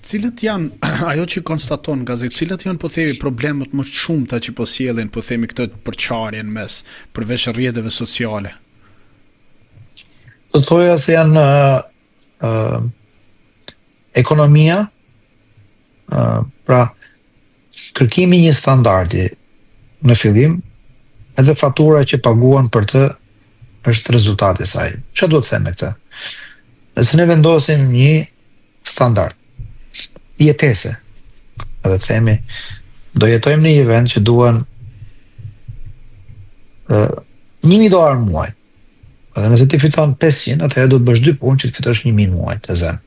Cilët janë ajo që konstaton gazet, cilët janë po themi problemet më të shumta që po sjellin po themi këtë përçarjen mes përveç rrjeteve sociale? Do thoja se janë ekonomia, pra kërkimi një standardi në fillim, edhe fatura që paguan për të është rezultati i saj. Çfarë do të them me këtë? Nëse ne vendosim një standard jetese, edhe themi do jetojmë në një vend që duan $1.000 muaj. Edhe nëse ti fiton 500, atëherë do të bësh 2 punë që të fitosh 1.000 muaj të zën.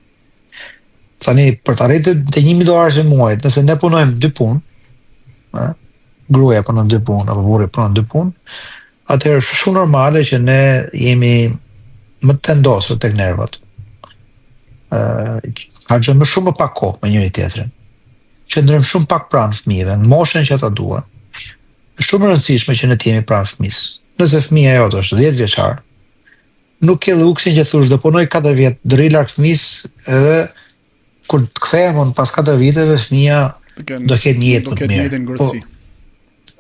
Tani për të arritur te $1.000 në muaj, nëse ne punojmë 2 punë, gruaja punon 2 punë apo burri punon 2 punë, atëherë është shumë normale që ne jemi më të tendosur tek nervat. Harxojmë më shumë pak kohë me njëri tjetrin. Qëndrojmë shumë pak pranë fëmijëve, në moshën që ata duan. Është shumë e rëndësishme që ne të jemi pranë fëmisë. Nëse fëmia jote është 10 vjeçar, nuk ke luksin që thush do punoj 4 vjet, do rri larg fëmisë, edhe kur të kthehemi pas 4 viteve, fëmia do ketë një jetë më të mirë.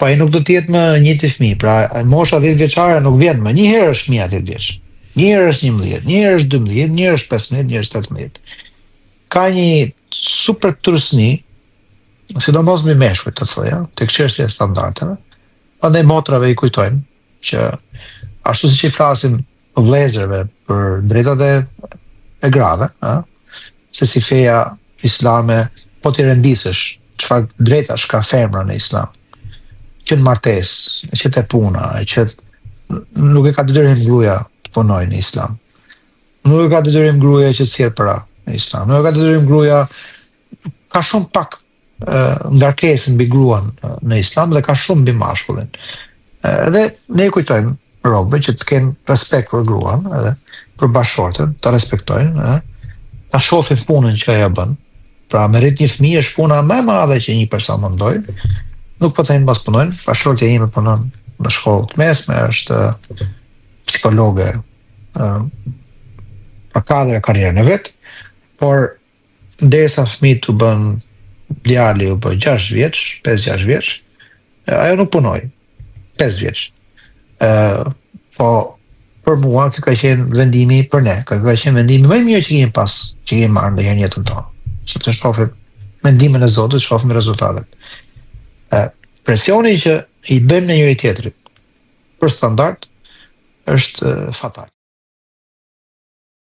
Po ai nuk do të jetë më njëjti fëmijë. Pra, mosha 10 vjeçare nuk vjen më. Një herë është fëmia 10 vjeç. Një herë është 11, një herë është 12, një herë është 15, një herë është 18. Ka një super tërësni, sidomos me meshkujt të thoja, tek çështja e standardeve. Prandaj motrave i kujtojmë që ashtu siç i flasim vëllezërve për drejtat e grave, se si feja islame po t'i rendisësh çfarë drejtash ka femra në islam, që në martesë, që te puna, që nuk e ka detyrim gruaja të punojë në islam. Nuk e ka detyrim gruaja që të sjellë para në islam. Nuk e ka detyrim gruaja, ka shumë pak ngarkesë mbi gruan në islam dhe ka shumë mbi mashkullin. Edhe ne kujtojmë robëve që të kenë respekt për gruan, edhe për bashkëshorten, ta respektojnë, ta shohin punën që ajo bën. Pra, me rrit një fëmijë është puna më e madhe që një person mundoj. Nuk po them pas punojnë, bashkëshortja ime punon në shkollë të mesme, është psikologe, pra ka dhe karrierën e vet, por derisa fëmijët u bën djali u bë 6 vjeç, 5-6 vjeç, ajo nuk punoi. 5 vjeç. Po për mua kjo ka qenë vendimi për ne, ka qenë vendimi më i mirë që kemi pas, që kemi marrë ndonjëherë në jetën tonë. Se të shohim mendimin e Zotit, shohim rezultatet. Presioni që i bëjmë në njëri tjetrit për standard është fatal.